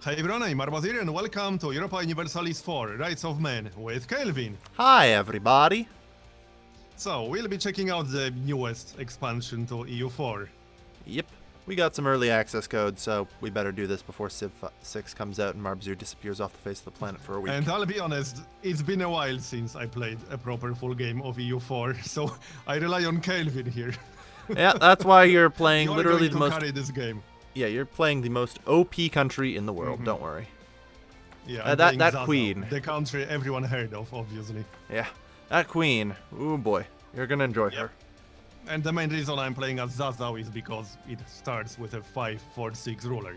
Hey everyone, I'm Marbozir and welcome to Europa Universalis 4, Rights of Man, with Kelvin. Hi, everybody. So, we'll be checking out the newest expansion to EU4. Yep, we got some early access code, so we better do this before Civ 6 comes out and Marbozir disappears off the face of the planet for a week. And I'll be honest, it's been a while since I played a proper full game of EU4, so I rely on Kelvin here. Yeah, that's why you're playing You're literally going the to most... carry this game. Yeah, you're playing the most OP country in the world, don't worry. Yeah, that Zaza, queen. The country everyone heard of, obviously. Yeah, that queen. Ooh boy, you're gonna enjoy her. And the main reason I'm playing as Zaza is because it starts with a 5-4-6 ruler.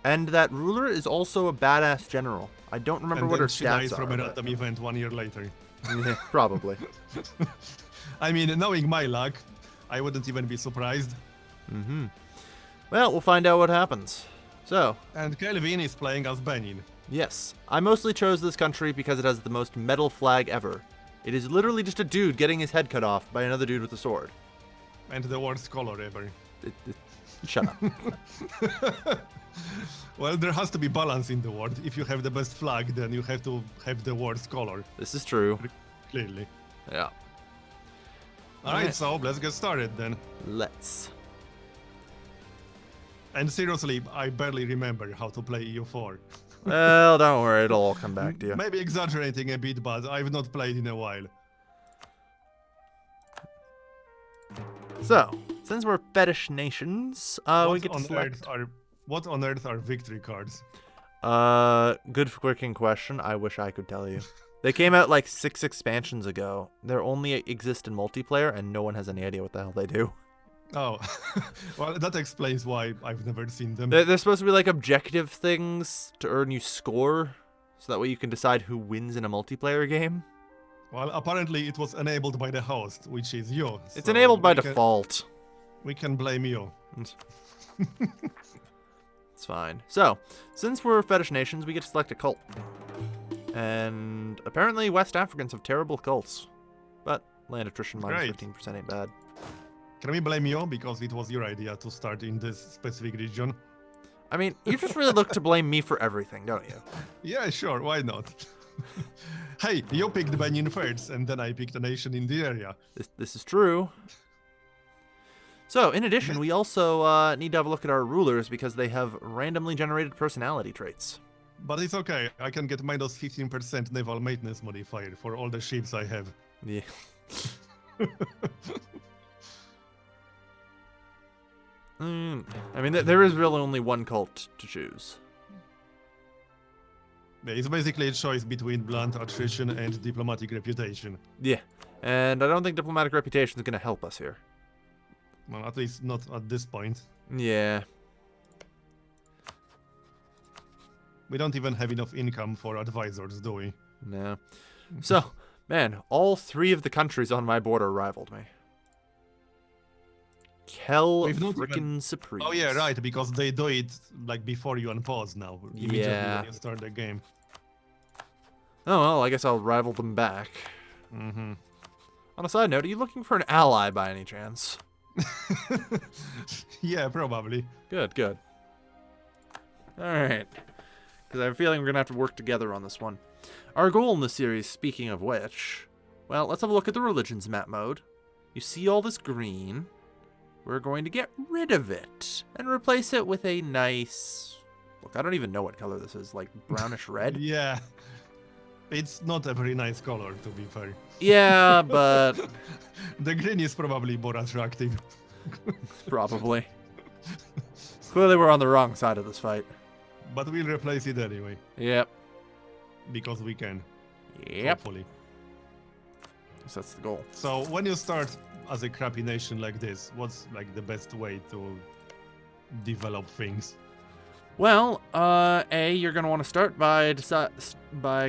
And that ruler is also a badass general. I don't remember And what then her she stats dies from a are. random event 1 year later. Yeah, probably. I mean, knowing my luck, I wouldn't even be surprised. Well, we'll find out what happens. So, And Kelvin is playing as Benin. yes, I mostly chose this country because it has the most metal flag ever. It is literally just a dude getting his head cut off by another dude with a sword. And the worst color ever. Shut up. Well, there has to be balance in the world. If you have the best flag, then you have to have the worst color, This is true. clearly. Yeah. Alright, so let's get started then. Let's. And seriously, I barely remember how to play EU4. Well, don't worry, it'll all come back to you. Maybe exaggerating a bit, but I've not played in a while. So, since we're fetish nations, we get to select. What on earth are victory cards? Good freaking question. I wish I could tell you. They came out like 6 expansions ago. They only exist in multiplayer, and no one has any idea what the hell they do. Oh, well, that explains why I've never seen them. They're supposed to be like objective things to earn you score, so that way you can decide who wins in a multiplayer game. Well, apparently it was enabled by the host, which is you. It's so enabled by we can- default. We can blame you. It's fine. So, since we're fetish nations, we get to select a cult. And apparently West Africans have terrible cults. But land attrition minus Great. 15% ain't bad. Can we blame you because it was your idea to start in this specific region? I mean, you just really look to blame me for everything, don't you? Yeah, sure, why not? Hey, you picked Benin first, and then I picked a nation in the area. This is true. So, in addition, we also need to have a look at our rulers because they have randomly generated personality traits. But it's okay, I can get minus 15% naval maintenance modifier for all the ships I have. Yeah. I mean, there is really only one cult to choose. Yeah, it's basically a choice between blunt attrition and diplomatic reputation. Yeah, and I don't think diplomatic reputation is going to help us here. Well, at least not at this point. Yeah. We don't even have enough income for advisors, do we? No. So, man, all 3 of the countries on my border rivaled me. Kel We've not frickin' even- Supreme. Oh yeah, right, because they do it like before you unpause now. Immediately Yeah. when you start the game. Oh, well, I guess I'll rival them back. Mm-hmm. On a side note, are you looking for an ally by any chance? Yeah, probably. Good, good. Alright. Because I have a feeling we're going to have to work together on this one. Our goal in this series, speaking of which, well, let's have a look at the religions map mode. You see all this green? We're going to get rid of it and replace it with a nice... Look, I don't even know what color this is, like brownish red? Yeah. It's not a very nice color, to be fair. Yeah, but The green is probably more attractive. probably. Clearly we're on the wrong side of this fight. But we'll replace it anyway, Yep. because we can. Yep. Hopefully. So that's the goal. So when you start as a crappy nation like this, what's like the best way to develop things? Well, you're going to want to start by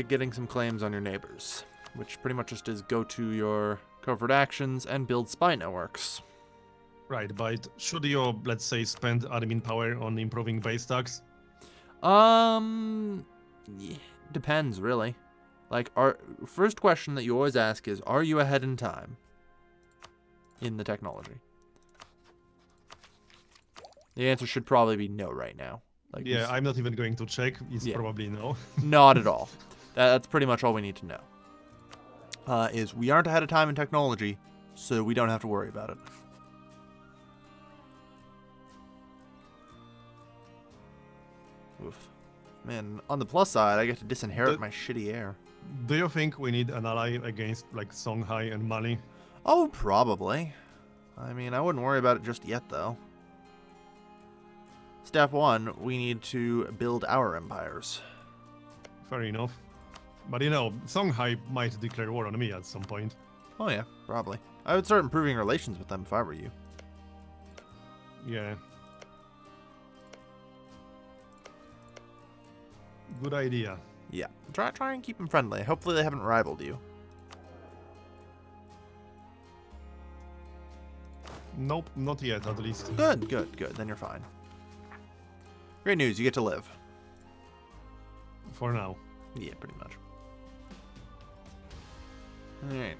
getting some claims on your neighbors, which pretty much just is go to your covert actions and build spy networks. Right, but should you, let's say, spend admin power on improving base tax? Depends, really. Like, our first question that you always ask is, are you ahead in time in the technology? The answer should probably be no right now. Like, Yeah, I'm not even going to check. It's Yeah. probably no. Not at all. That's pretty much all we need to know. Is we aren't ahead of time in technology, so we don't have to worry about it. Oof. Man, on the plus side, I get to disinherit my shitty heir. Do you think we need an ally against like Songhai and Mali? Oh, probably. I mean, I wouldn't worry about it just yet, though. Step 1, we need to build our empires. Fair enough. But you know, Songhai might declare war on me at some point. Oh yeah, probably. I would start improving relations with them if I were you. Yeah. Good idea. Yeah, try and keep them friendly. Hopefully they haven't rivaled you. Nope, not yet at least. Good. Then you're fine. Great news, you get to live. For now. Yeah, pretty much. Alright.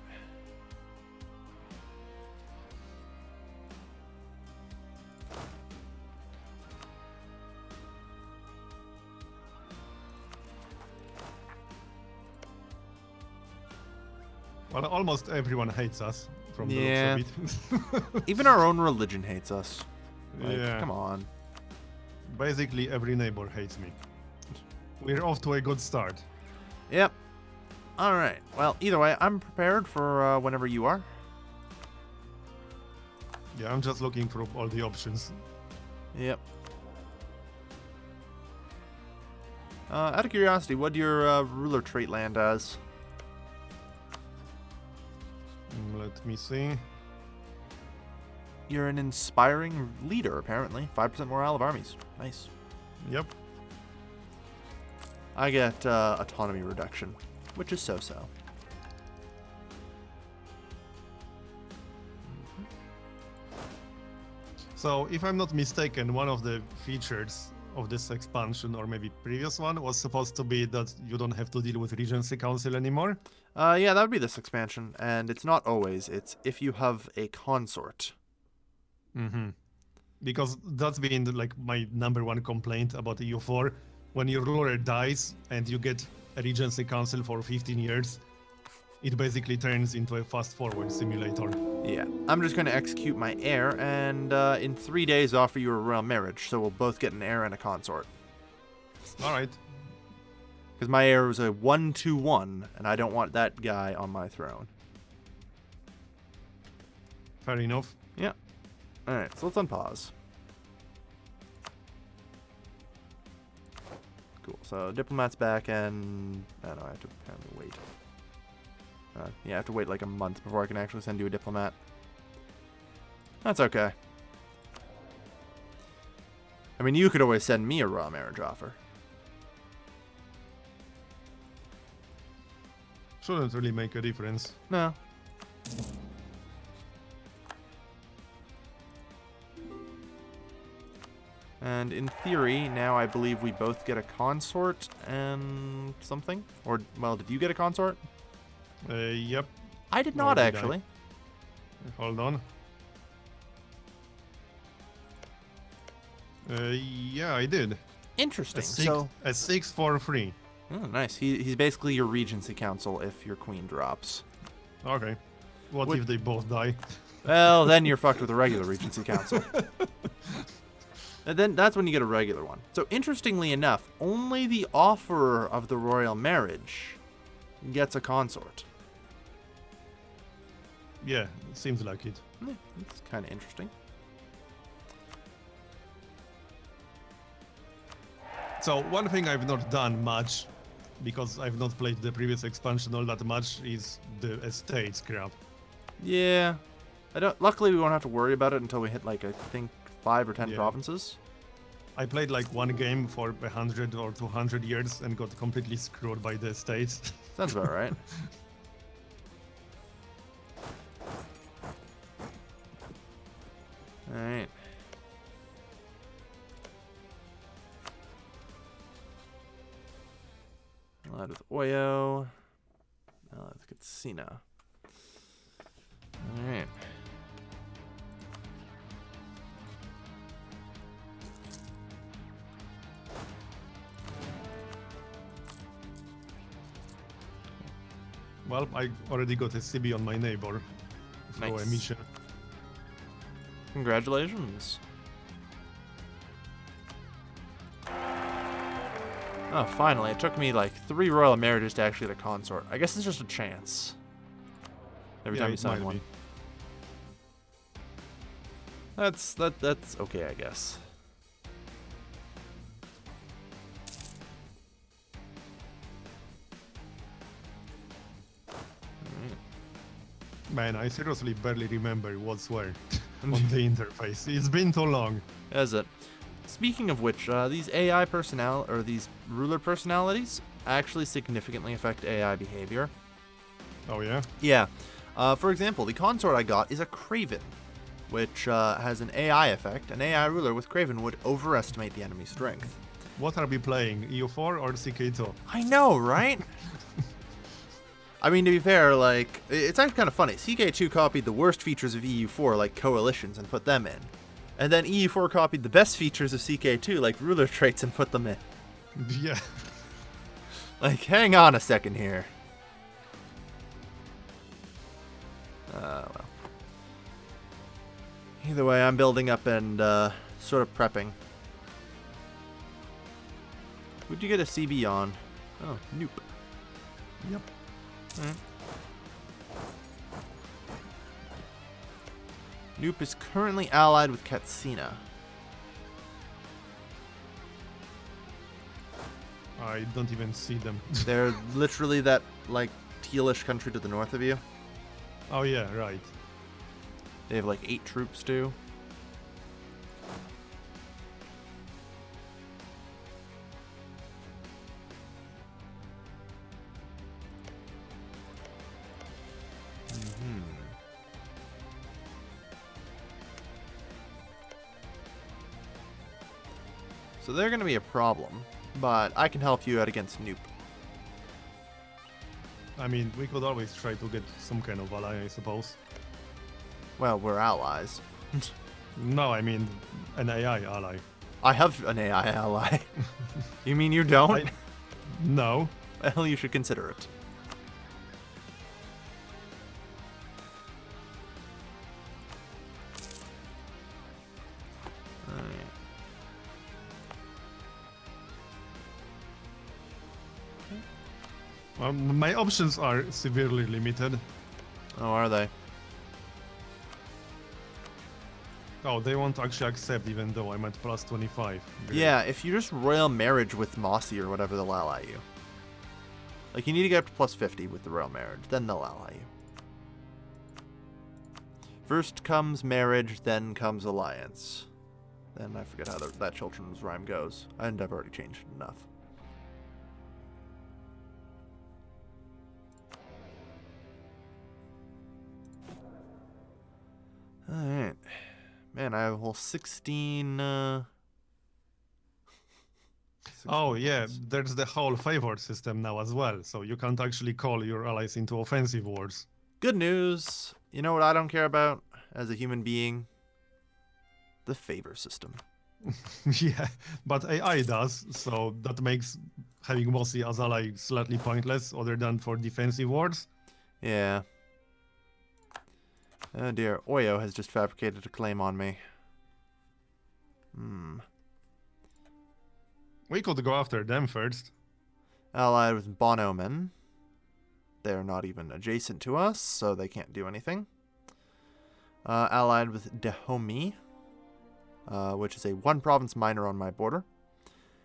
Well, almost everyone hates us from Yeah. the looks of it. Even our own religion hates us. Like, Yeah. come on. Basically, every neighbor hates me. We're off to a good start. Yep. Alright. Well, either way, I'm prepared for whenever you are. Yeah, I'm just looking for all the options. Yep. Out of curiosity, what do your ruler trait land as? Let me see. You're an inspiring leader, apparently. 5% morale of armies. Nice. Yep. I get autonomy reduction, which is so-so. So, if I'm not mistaken, one of the features of this expansion, or maybe previous one, was supposed to be that you don't have to deal with Regency Council anymore. Yeah, that would be this expansion, and it's not always. It's if you have a consort. Mm-hmm. Because that's been like my number one complaint about EU4. When your ruler dies and you get a Regency Council for 15 years, it basically turns into a fast-forward simulator. Yeah, I'm just going to execute my heir, and in 3 days offer you a royal marriage, so we'll both get an heir and a consort. All right. Because my heir was a 1-2-1, and I don't want that guy on my throne. Fair enough. Yeah. Alright, so let's unpause. Cool, so diplomat's back, and I don't know, I have to wait. Yeah, I have to wait like a month before I can actually send you a diplomat. That's okay. I mean, you could always send me a raw marriage offer. Shouldn't really make a difference. No. And in theory, now I believe we both get a consort and something. Or, well, did you get a consort? Yep. I did Or not, did I? actually. Hold on. Yeah, I did. Interesting. A 6 for free. Oh, nice. He's basically your Regency Council if your queen drops. Okay. What Would- if they both die? Well, then you're fucked with a regular Regency Council. And then that's when you get a regular one. So interestingly enough, only the offerer of the royal marriage gets a consort. Yeah, seems like it. Yeah, that's kind of interesting. So one thing I've not done much, because I've not played the previous expansion all that much, is the estates crap. Yeah. Luckily, we won't have to worry about it until we hit, like, I think 5 or 10 Yeah. provinces. I played like one game for 100 or 200 years and got completely screwed by the estates. Sounds about right. Alright. Allied with Oyo. Allied with Katsina. Alright. Well, I already got a CB on my neighbor through a Nice. mission. Congratulations. Oh, finally. It took me like 3 royal marriages to actually get a consort. I guess it's just a chance. Every time you it sign might one. be. That's okay, I guess. Man, I seriously barely remember what's where on the interface. It's been too long. Is it? Speaking of which, these AI these ruler personalities actually significantly affect AI behavior. Oh yeah? Yeah. For example, the consort I got is a Craven, which has an AI effect. An AI ruler with Craven would overestimate the enemy's strength. What are we playing? EU4 or CK2? I know, right? I mean, to be fair, like, it's actually kind of funny. CK2 copied the worst features of EU4, like coalitions, and put them in. And then EU4 copied the best features of CK2, like ruler traits, and put them in. Yeah. Like, hang on a second here. Well. Either way, I'm building up and sort of prepping. Who'd you get a CB on? Oh, Noop. Yep. Noop is currently allied with Katsina. I don't even see them. They're literally that, like, tealish country to the north of you. Oh yeah, right. They have like 8 troops too. So they're going to be a problem, but I can help you out against Noop. I mean, we could always try to get some kind of ally, I suppose. Well, we're allies. No, I mean an AI ally. I have an AI ally. You mean you don't? No. Well, you should consider it. My options are severely limited. Oh, are they? Oh, they won't actually accept even though I'm at plus 25. Great. Yeah, if you just royal marriage with Mossy or whatever, they'll ally you. Like, you need to get up to plus 50 with the royal marriage, then they'll ally you. First comes marriage, then comes alliance. Then I forget how that children's rhyme goes. And I've already changed it enough. Alright. Man, I have a whole 16... Oh yeah, there's the whole favor system now as well, so you can't actually call your allies into offensive wars. Good news. You know what I don't care about as a human being? The favor system. Yeah, but AI does, so that makes having Mossy as ally slightly pointless other than for defensive wars. Yeah. Oh dear, Oyo has just fabricated a claim on me. We could go after them first. Allied with Bonomen. They're not even adjacent to us, so they can't do anything. Allied with Dahomey, which is a 1-province minor on my border.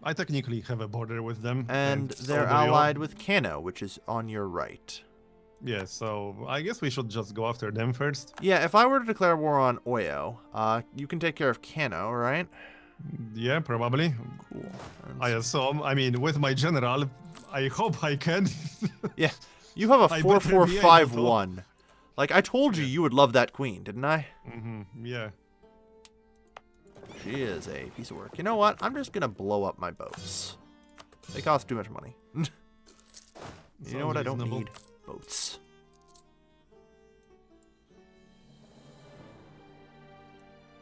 I technically have a border with them. And so they're do you. allied with Kano, which is on your right. Yeah, so I guess we should just go after them first. Yeah, if I were to declare war on Oyo, you can take care of Kano, right? Yeah, probably. Cool. I assume. I mean, with my general, I hope I can. Yeah, you have a I better be able 4-4-5-1. Like, I told you you would love that queen, didn't I? Yeah. She is a piece of work. You know what? I'm just going to blow up my boats. They cost too much money. You know what? I don't reasonable. need boats.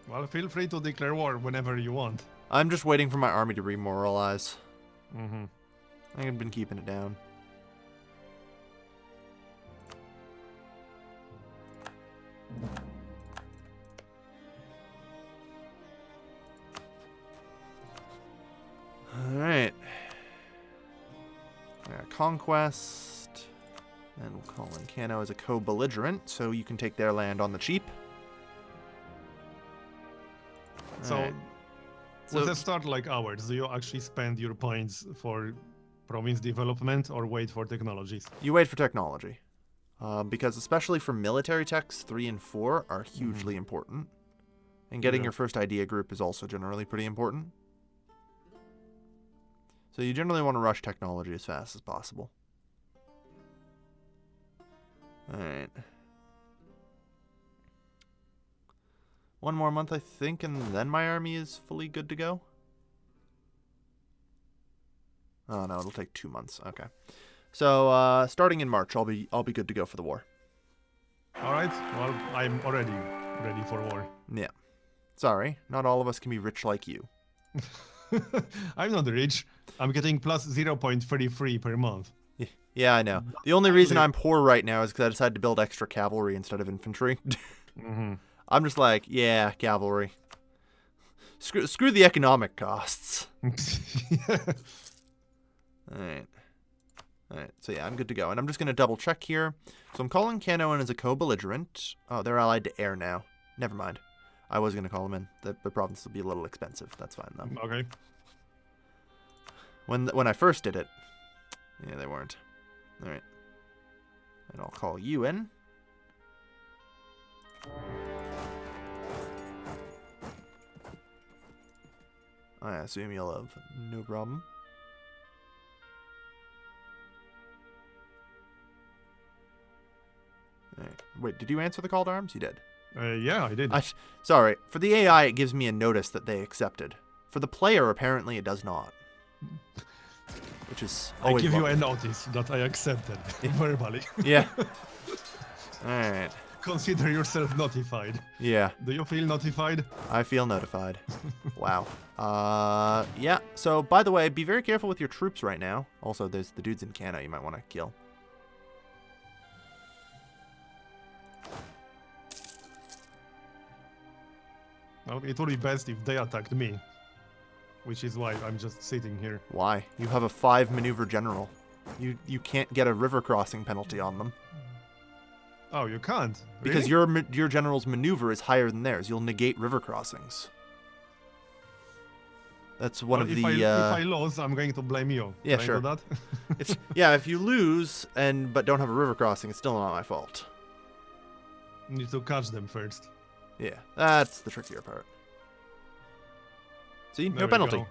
Well, feel free to declare war whenever you want. I'm just waiting for my army to remoralize. I've been keeping it down. Alright. Conquest. And we'll call in Cano as a co-belligerent, so you can take their land on the cheap. So, Alright. with a start like ours, do you actually spend your points for province development or wait for technologies? You wait for technology. Because especially for military techs, 3 and 4 are hugely important. And getting your first idea group is also generally pretty important. So you generally want to rush technology as fast as possible. Alright. 1 more month, I think, and then my army is fully good to go. Oh no, it'll take 2 months. Okay. So starting in March, I'll be good to go for the war. All right. Well, I'm already ready for war. Yeah. Sorry, not all of us can be rich like you. I'm not rich. I'm getting plus 0.33 per month. Yeah, I know. The only reason I'm poor right now is because I decided to build extra cavalry instead of infantry. I'm just like, yeah, cavalry. Screw the economic costs. Alright. Alright, so yeah, I'm good to go. And I'm just going to double check here. So I'm calling Cano in as a co-belligerent. Oh, they're allied to air now. Never mind. I was going to call them in. The province will be a little expensive. That's fine, though. Okay. When I first did it, yeah, they weren't. Alright. And I'll call you in. I assume you'll have no problem. Alright. Wait, did you answer the call to arms? You did. Yeah, I did. Sorry. For the AI, it gives me a notice that they accepted. For the player, apparently, it does not. Which is I always give you a lovely. notice that I accepted verbally. Yeah. Alright. Consider yourself notified. Yeah. Do you feel notified? I feel notified. Wow. Yeah. So, by the way, be very careful with your troops right now. Also, there's the dudes in Cano you might want to kill. Well, it would be best if they attacked me. Which is why I'm just sitting here. Why? You have a 5 maneuver general. You can't get a river crossing penalty on them. Oh, you can't? Because Really? your general's maneuver is higher than theirs. You'll negate river crossings. That's one of if the... if I lose, I'm going to blame you. Yeah, Can I sure. do that? It's yeah, if you lose but don't have a river crossing, it's still not my fault. Need to catch them first. Yeah, that's the trickier part. See, There no we penalty. go.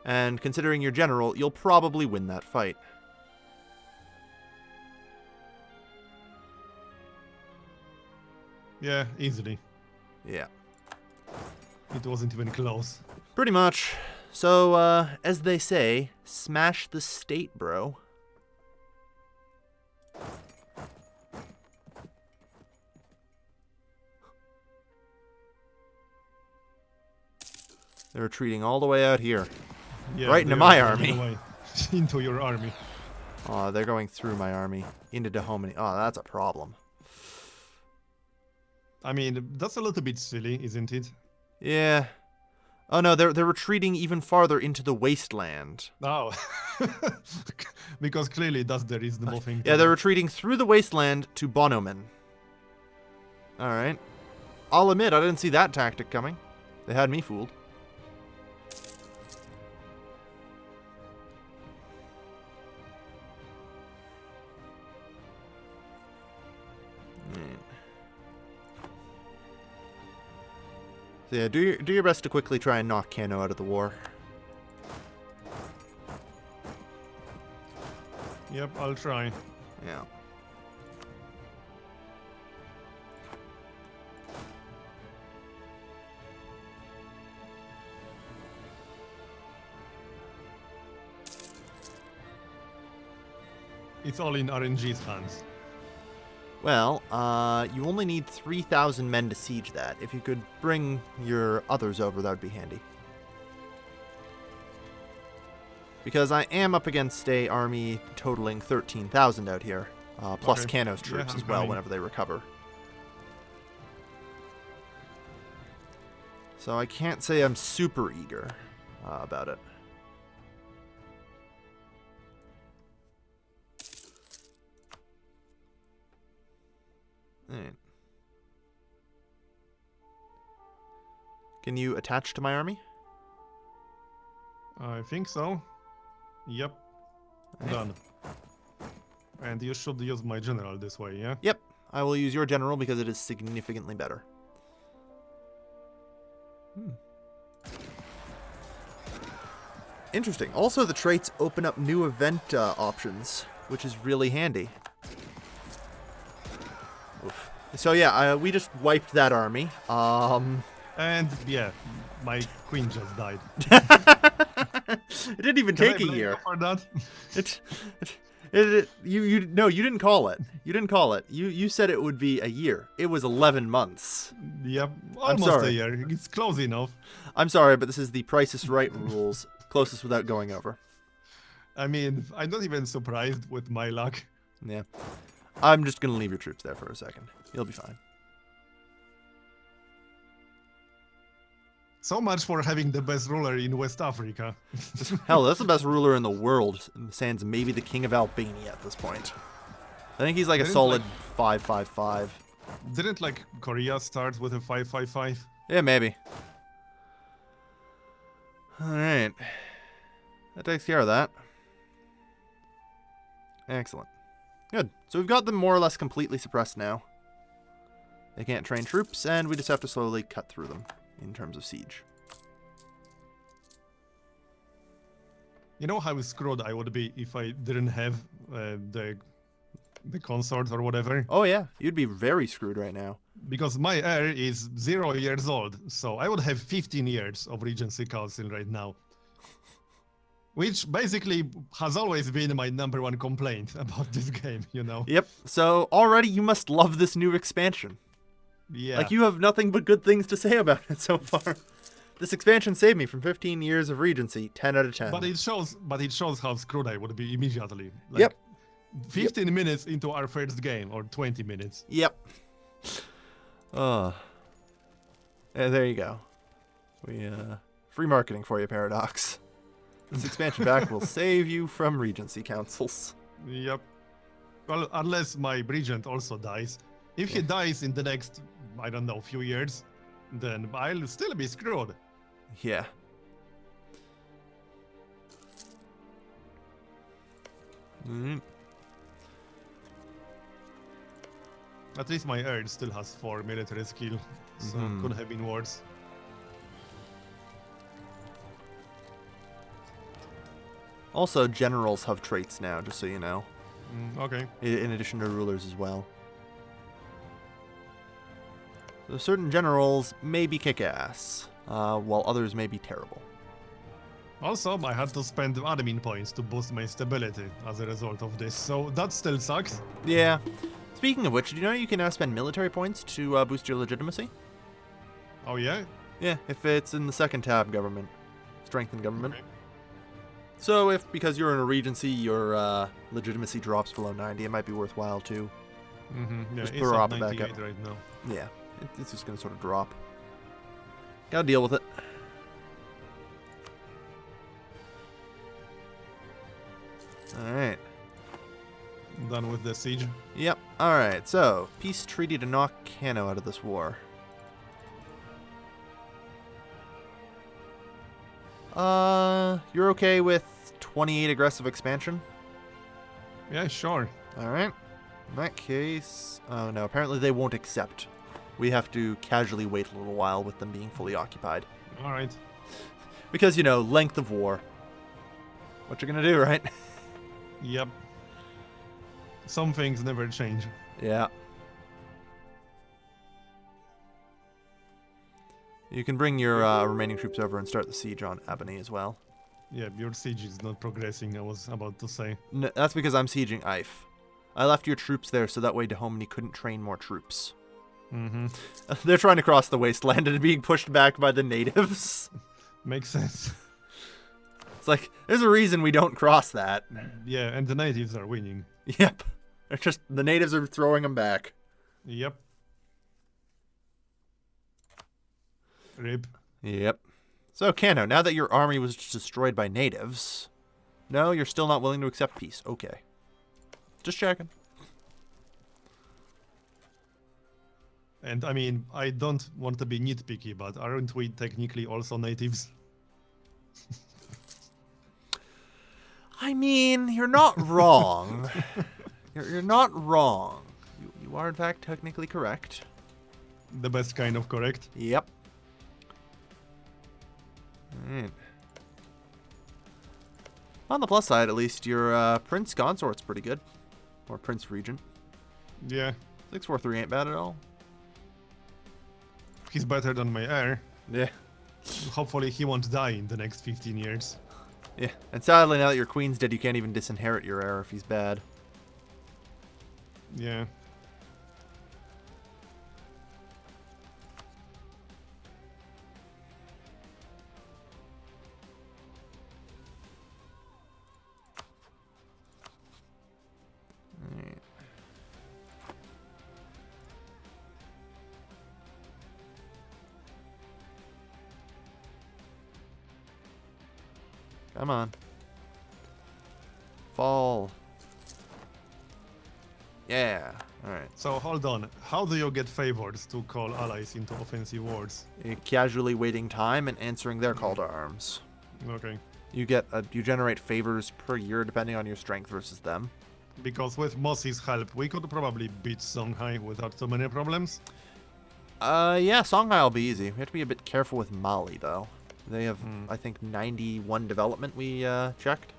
And considering you're general, you'll probably win that fight. Yeah, easily. Yeah, It wasn't even close. pretty much. So, as they say, smash the state, bro. They're retreating all the way out here. Yeah, Right into they my are army. running away. Into your army. Oh, they're going through my army into Dahomey. Oh, that's a problem. I mean, that's a little bit silly, isn't it? Yeah. Oh no, they're retreating even farther into the wasteland. Oh. Because clearly that's the reasonable thing to Yeah, they're do. retreating through the wasteland to Bonoman. All right. I'll admit I didn't see that tactic coming. They had me fooled. Right. So yeah, do your best to quickly try and knock Cano out of the war. Yep, I'll try. Yeah. It's all in RNG's hands. Well, you only need 3,000 men to siege that. If you could bring your others over, that would be handy. Because I am up against a army totaling 13,000 out here, plus Okay. Cano's troops Yeah, as I'm well coming. whenever they recover. So I can't say I'm super eager about it. Alright. Can you attach to my army? I think so. Yep. Alright. Done. And you should use my general this way, yeah? Yep. I will use your general because it is significantly better. Interesting. Also, the traits open up new event options, which is really handy. Oof. So yeah, we just wiped that army. And yeah, my queen just died. It didn't even Can I take a blame year. you for that? No, you didn't call it. You didn't call it. You said it would be a year. It was 11 months. Yep, almost sorry. a year. It's close enough. I'm sorry, but this is the Price is Right rules. Closest without going over. I mean, I'm not even surprised with my luck. Yeah. I'm just gonna leave your troops there for a second. You'll be fine. So much for having the best ruler in West Africa. Hell, that's the best ruler in the world. Sans maybe the king of Albania at this point. I think he's like a Didn't, solid like- 5-5-5. Didn't like Korea start with a 5-5-5? Yeah, maybe. Alright. That takes care of that. Excellent. Good. So we've got them more or less completely suppressed now. They can't train troops, and we just have to slowly cut through them in terms of siege. You know how screwed I would be if I didn't have the consort or whatever? Oh yeah, you'd be very screwed right now. Because my heir is 0 years old, so I would have 15 years of Regency Council right now. Which basically has always been my #1 complaint about this game, you know? Yep, so already you must love this new expansion. Yeah. Like, you have nothing but good things to say about it so far. This expansion saved me from 15 years of Regency, 10 out of 10. But it shows how screwed I would be immediately. Like, Yep. 15 minutes into our first game, or 20 minutes. Yep. There you go. Free marketing for you, Paradox. This expansion pack will save you from Regency councils. Yep. Well, unless my regent also dies. If he dies in the next, I don't know, few years, then I'll still be screwed. Yeah. At least my heir still has 4 military skill, so could have been worse. Also, generals have traits now, just so you know. Okay. In addition to rulers as well. So certain generals may be kick-ass, while others may be terrible. Also, I had to spend admin points to boost my stability as a result of this, so that still sucks. Yeah. Speaking of which, do you know you can now spend military points to boost your legitimacy? Oh yeah? Yeah, if it's in the second tab, government. Strengthen government. Okay. So if, because you're in a regency, your legitimacy drops below 90, it might be worthwhile too. Yeah, Just it's prop at it back 98 up. right now. Yeah, it's just going to sort of drop. Gotta deal with it. Alright. Done with the siege. Yep. Alright, so, peace treaty to knock Kano out of this war. You're okay with 28 aggressive expansion? Yeah, sure. Alright. In that case... Oh no, apparently they won't accept. We have to casually wait a little while with them being fully occupied. Alright. Because, you know, length of war. What you gonna do, right? Yep. Some things never change. Yeah. You can bring your remaining troops over and start the siege on Ebony as well. Yeah, your siege is not progressing, I was about to say. No, that's because I'm sieging Ife. I left your troops there so that way Dahomey couldn't train more troops. They're trying to cross the wasteland and being pushed back by the natives. Makes sense. It's like, there's a reason we don't cross that. Yeah, and the natives are winning. Yep. They're just, the natives are throwing them back. Yep. Rip. Yep. So, Kano, now that your army was destroyed by natives... No, you're still not willing to accept peace. Okay. Just checking. And I mean, I don't want to be nitpicky, but aren't we technically also natives? I mean, you're not wrong. You're not wrong. You are, in fact, technically correct. The best kind of correct. Yep. Alright. On the plus side, at least, your Prince Consort's pretty good. Or Prince Regent. Yeah. 643 ain't bad at all. He's better than my heir. Yeah. Hopefully he won't die in the next 15 years. Yeah. And sadly, now that your queen's dead, you can't even disinherit your heir if he's bad. Yeah. Alright. Come on. Fall. Yeah. Alright. So hold on. How do you get favors to call allies into offensive wars? Casually waiting time and answering their call to arms. Okay. You generate favors per year depending on your strength versus them. Because with Mossy's help, we could probably beat Songhai without too many problems. Yeah, Songhai will be easy. We have to be a bit careful with Mali, though. They have, I think, 91 development we checked.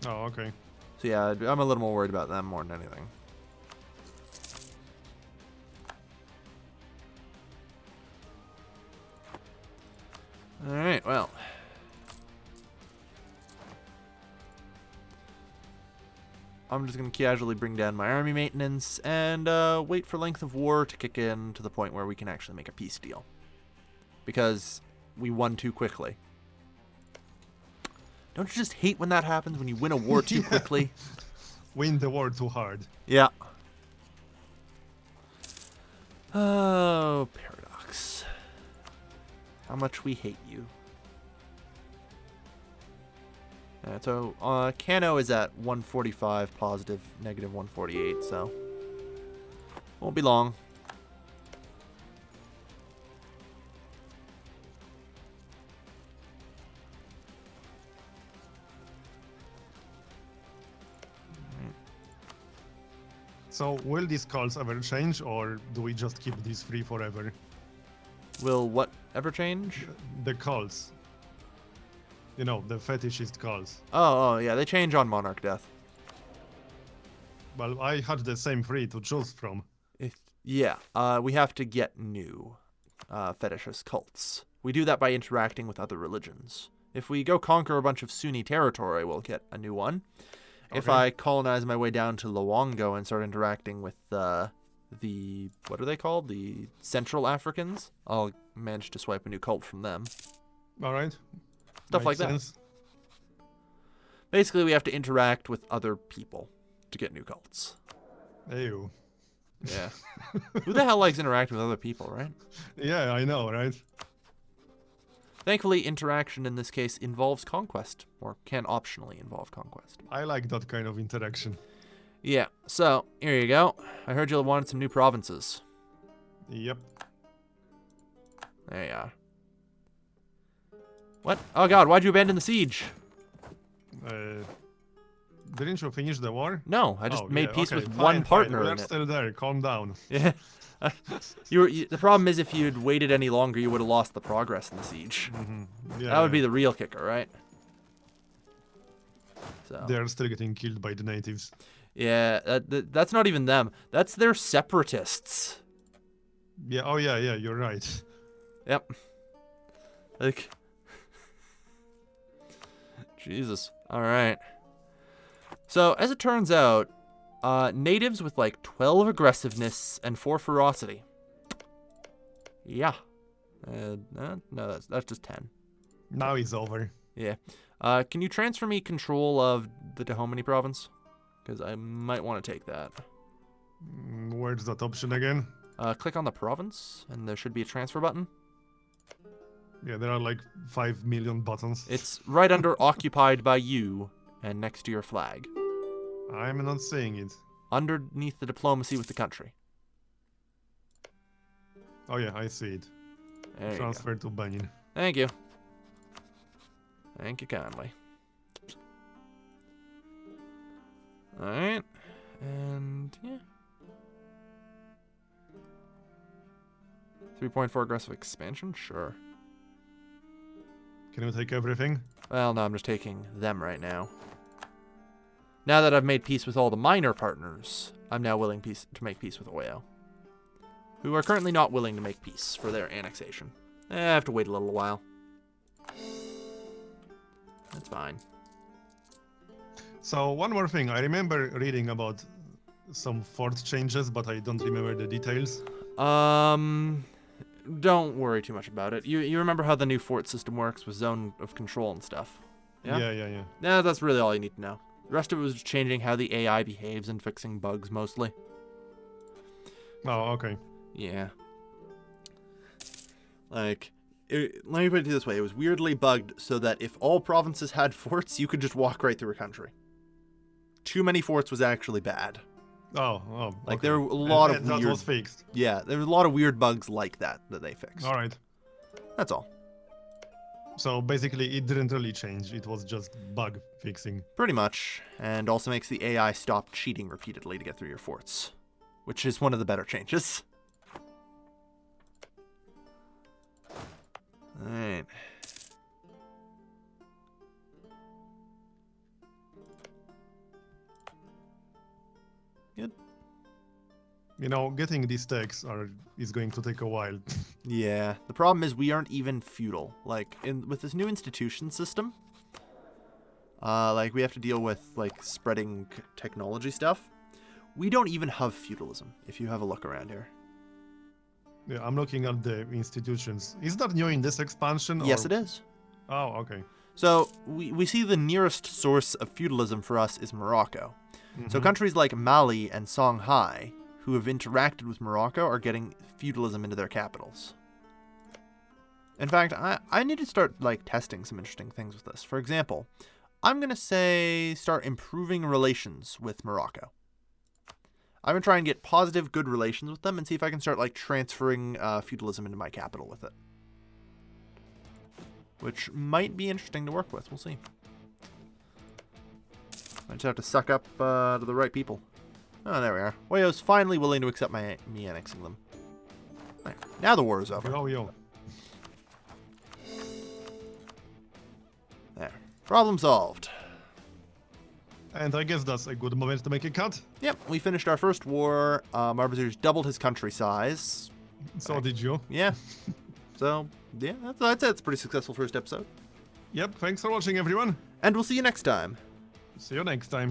Oh, okay. So yeah, I'm a little more worried about them more than anything. Alright, well. I'm just going to casually bring down my army maintenance and wait for length of war to kick in to the point where we can actually make a peace deal. Because we won too quickly. Don't you just hate when that happens, when you win a war too quickly? Win the war too hard. Yeah. Oh, Paradox. How much we hate you. So, Kano is at 145 positive, negative 148, so won't be long. So, will these calls ever change, or do we just keep these free forever? Will what ever change? The calls. You know, the fetishist calls. Oh, yeah, they change on Monarch Death. Well, I had the same three to choose from. Yeah, we have to get new fetishist cults. We do that by interacting with other religions. If we go conquer a bunch of Sunni territory, we'll get a new one. Okay. If I colonize my way down to Luongo and start interacting with the what are they called? The Central Africans, I'll manage to swipe a new cult from them. All right. Stuff like that. Basically, we have to interact with other people to get new cults. Ew. Yeah. Who the hell likes interacting with other people, right? Yeah, I know, right? Thankfully, interaction in this case involves conquest, or can optionally involve conquest. I like that kind of interaction. Yeah, so, here you go. I heard you wanted some new provinces. Yep. There you are. What? Oh god, why'd you abandon the siege? Didn't you finish the war? No, I just made peace with fine, one partner We're in it. still there, calm down. Yeah. The problem is if you'd waited any longer, you would have lost the progress in the siege. Yeah, that would be the real kicker, right? So. They're still getting killed by the natives. Yeah, that's not even them. That's their separatists. Yeah, oh yeah, you're right. Yep. Like... Jesus. Alright. So, as it turns out, natives with like 12 aggressiveness and 4 ferocity. Yeah. No, that's just 10. Now it's over. Yeah. Can you transfer me control of the Dahomey province? Because I might want to take that. Where's that option again? Click on the province, and there should be a transfer button. Yeah, there are like 5 million buttons. It's right under occupied by you and next to your flag. I'm not saying it. Underneath the diplomacy with the country. Oh yeah, I see it. There you go. Transfer to Benin. Thank you. Thank you kindly. Alright. And yeah. 3.4 aggressive expansion? Sure. Can you take everything? Well, no, I'm just taking them right now. Now that I've made peace with all the minor partners, I'm now willing to make peace with Oyo, who are currently not willing to make peace for their annexation. I have to wait a little while. That's fine. So one more thing, I remember reading about some fort changes, but I don't remember the details. Don't worry too much about it. You remember how the new fort system works with zone of control and stuff? Yeah? Yeah. Yeah, that's really all you need to know. The rest of it was just changing how the AI behaves and fixing bugs mostly. Oh, okay. Yeah. Like, let me put it this way. It was weirdly bugged so that if all provinces had forts, you could just walk right through a country. Too many forts was actually bad. Oh, Like, okay. there were a lot of that weird... was fixed. Yeah, there were a lot of weird bugs like that they fixed. All right. That's all. So basically, it didn't really change. It was just bug fixing. Pretty much. And also makes the AI stop cheating repeatedly to get through your forts, which is one of the better changes. Alright. Good. You know, getting these techs is going to take a while. Yeah. The problem is we aren't even feudal. Like, with this new institution system, like, we have to deal with, like, spreading technology stuff. We don't even have feudalism, if you have a look around here. Yeah, I'm looking at the institutions. Is that new in this expansion? Yes, it is. Oh, okay. So, we see the nearest source of feudalism for us is Morocco. So countries like Mali and Songhai, who have interacted with Morocco, are getting feudalism into their capitals. In fact, I need to start, like, testing some interesting things with this. For example, I'm going to say start improving relations with Morocco. I'm going to try and get positive, good relations with them and see if I can start, like, transferring feudalism into my capital with it. Which might be interesting to work with. We'll see. I just have to suck up to the right people. Oh, there we are. Oyo's finally willing to accept me annexing them. There. Now the war is over. Yo. There. Problem solved. And I guess that's a good moment to make a cut. Yep, we finished our first war. Marbozir's doubled his country size. So did you. Yeah. So, yeah, that's it. It's a pretty successful first episode. Yep, thanks for watching, everyone. And we'll see you next time. See you next time.